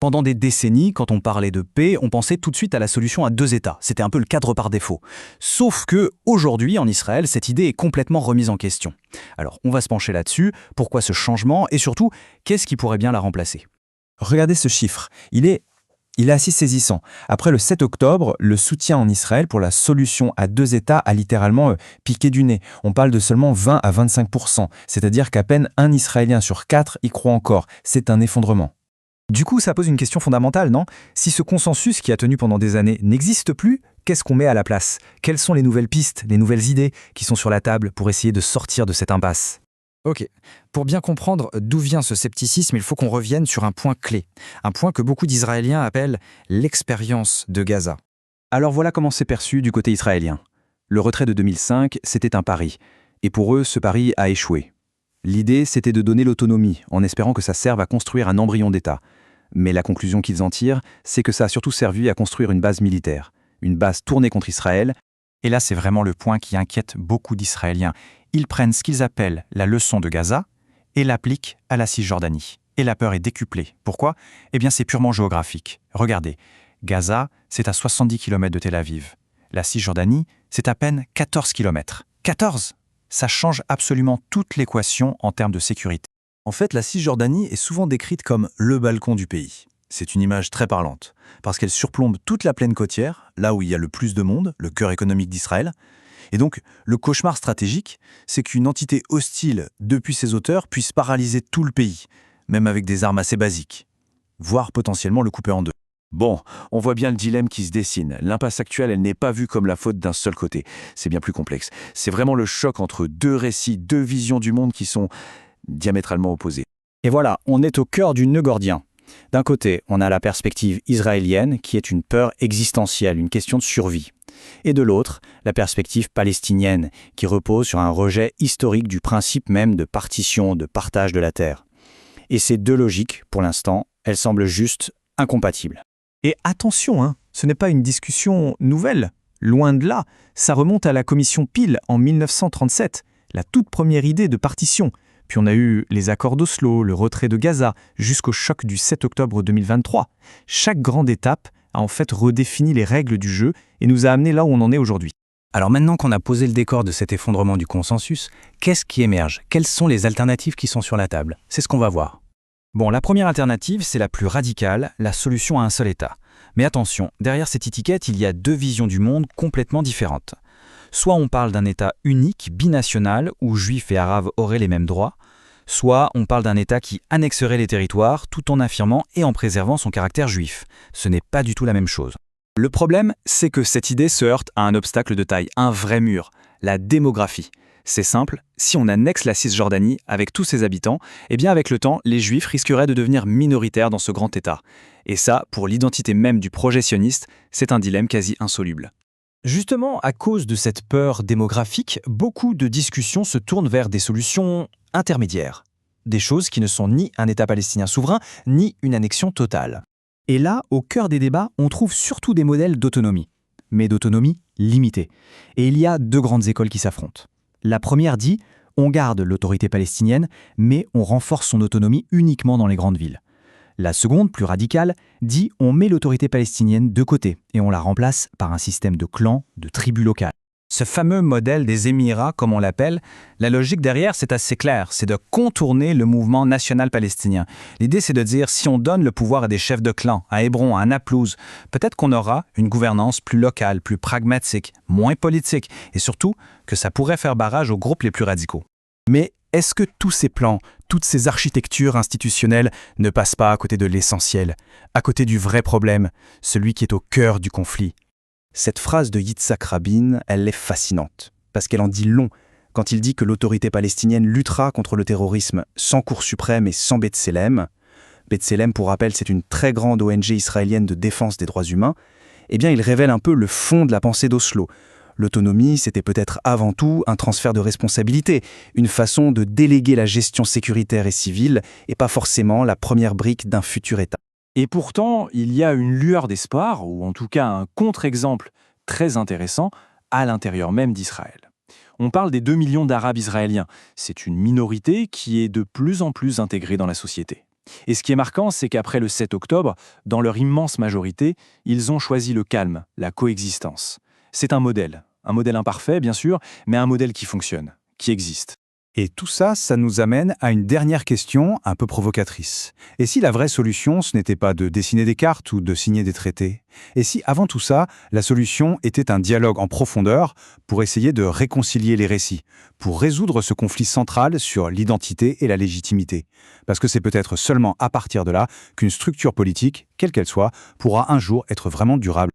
Pendant des décennies, quand on parlait de paix, on pensait tout de suite à la solution à deux États. C'était un peu le cadre par défaut. Sauf que, aujourd'hui, en Israël, cette idée est complètement remise en question. Alors, on va se pencher là-dessus. Pourquoi ce changement? Et surtout, qu'est-ce qui pourrait bien la remplacer? Regardez ce chiffre, il est assez saisissant. Après le 7 octobre, le soutien en Israël pour la solution à deux États a littéralement piqué du nez. On parle de seulement 20 à 25%, c'est-à-dire qu'à peine un Israélien sur 4 y croit encore. C'est un effondrement. Du coup, ça pose une question fondamentale, non? Si ce consensus qui a tenu pendant des années n'existe plus, qu'est-ce qu'on met à la place? Quelles sont les nouvelles pistes, les nouvelles idées qui sont sur la table pour essayer de sortir de cette impasse? Ok, pour bien comprendre d'où vient ce scepticisme, il faut qu'on revienne sur un point clé, un point que beaucoup d'Israéliens appellent l'expérience de Gaza. Alors voilà comment c'est perçu du côté israélien. Le retrait de 2005, c'était un pari. Et pour eux, ce pari a échoué. L'idée, c'était de donner l'autonomie, en espérant que ça serve à construire un embryon d'État. Mais la conclusion qu'ils en tirent, c'est que ça a surtout servi à construire une base militaire. Une base tournée contre Israël. Et là, c'est vraiment le point qui inquiète beaucoup d'Israéliens. Ils prennent ce qu'ils appellent la leçon de Gaza et l'appliquent à la Cisjordanie. Et la peur est décuplée. Pourquoi? Eh bien, c'est purement géographique. Regardez, Gaza, c'est à 70 km de Tel Aviv. La Cisjordanie, c'est à peine 14 km. 14! Ça change absolument toute l'équation en termes de sécurité. En fait, la Cisjordanie est souvent décrite comme le balcon du pays. C'est une image très parlante, parce qu'elle surplombe toute la plaine côtière, là où il y a le plus de monde, le cœur économique d'Israël. Et donc, le cauchemar stratégique, c'est qu'une entité hostile depuis ses auteurs puisse paralyser tout le pays, même avec des armes assez basiques, voire potentiellement le couper en deux. Bon, on voit bien le dilemme qui se dessine. L'impasse actuelle, elle n'est pas vue comme la faute d'un seul côté. C'est bien plus complexe. C'est vraiment le choc entre deux récits, deux visions du monde qui sont diamétralement opposées. Et voilà, on est au cœur du nœud gordien. D'un côté, on a la perspective israélienne, qui est une peur existentielle, une question de survie. Et de l'autre, la perspective palestinienne, qui repose sur un rejet historique du principe même de partition, de partage de la terre. Et ces deux logiques, pour l'instant, elles semblent juste incompatibles. Et attention, ce n'est pas une discussion nouvelle. Loin de là, ça remonte à la commission Peel en 1937, la toute première idée de partition. Puis on a eu les accords d'Oslo, le retrait de Gaza, jusqu'au choc du 7 octobre 2023. Chaque grande étape a en fait redéfini les règles du jeu et nous a amenés là où on en est aujourd'hui. Alors maintenant qu'on a posé le décor de cet effondrement du consensus, qu'est-ce qui émerge? Quelles sont les alternatives qui sont sur la table? C'est ce qu'on va voir. Bon, la première alternative, c'est la plus radicale, la solution à un seul État. Mais attention, derrière cette étiquette, il y a deux visions du monde complètement différentes. Soit on parle d'un État unique, binational, où Juifs et Arabes auraient les mêmes droits, soit on parle d'un État qui annexerait les territoires tout en affirmant et en préservant son caractère juif. Ce n'est pas du tout la même chose. Le problème, c'est que cette idée se heurte à un obstacle de taille, un vrai mur, la démographie. C'est simple, si on annexe la Cisjordanie avec tous ses habitants, eh bien avec le temps, les Juifs risqueraient de devenir minoritaires dans ce grand État. Et ça, pour l'identité même du projet sioniste, c'est un dilemme quasi insoluble. Justement, à cause de cette peur démographique, beaucoup de discussions se tournent vers des solutions intermédiaires. Des choses qui ne sont ni un État palestinien souverain, ni une annexion totale. Et là, au cœur des débats, on trouve surtout des modèles d'autonomie. Mais d'autonomie limitée. Et il y a deux grandes écoles qui s'affrontent. La première dit, on garde l'autorité palestinienne, mais on renforce son autonomie uniquement dans les grandes villes. La seconde, plus radicale, dit on met l'autorité palestinienne de côté et on la remplace par un système de clans, de tribus locales. Ce fameux modèle des Émirats, comme on l'appelle, la logique derrière, c'est assez clair, c'est de contourner le mouvement national palestinien. L'idée, c'est de dire, si on donne le pouvoir à des chefs de clan, à Hébron, à Naplouse, peut-être qu'on aura une gouvernance plus locale, plus pragmatique, moins politique, et surtout que ça pourrait faire barrage aux groupes les plus radicaux. Mais est-ce que tous ces plans, toutes ces architectures institutionnelles ne passent pas à côté de l'essentiel, à côté du vrai problème, celui qui est au cœur du conflit? Cette phrase de Yitzhak Rabin, elle est fascinante, parce qu'elle en dit long quand il dit que l'autorité palestinienne luttera contre le terrorisme sans Cour suprême et sans B'Tselem. B'Tselem, pour rappel, c'est une très grande ONG israélienne de défense des droits humains. Eh bien, il révèle un peu le fond de la pensée d'Oslo. L'autonomie, c'était peut-être avant tout un transfert de responsabilité, une façon de déléguer la gestion sécuritaire et civile, et pas forcément la première brique d'un futur État. Et pourtant, il y a une lueur d'espoir, ou en tout cas un contre-exemple très intéressant, à l'intérieur même d'Israël. On parle des 2 millions d'Arabes israéliens. C'est une minorité qui est de plus en plus intégrée dans la société. Et ce qui est marquant, c'est qu'après le 7 octobre, dans leur immense majorité, ils ont choisi le calme, la coexistence. C'est un modèle imparfait bien sûr, mais un modèle qui fonctionne, qui existe. Et tout ça, ça nous amène à une dernière question un peu provocatrice. Et si la vraie solution, ce n'était pas de dessiner des cartes ou de signer des traités? Et si, avant tout ça, la solution était un dialogue en profondeur pour essayer de réconcilier les récits, pour résoudre ce conflit central sur l'identité et la légitimité? Parce que c'est peut-être seulement à partir de là qu'une structure politique, quelle qu'elle soit, pourra un jour être vraiment durable.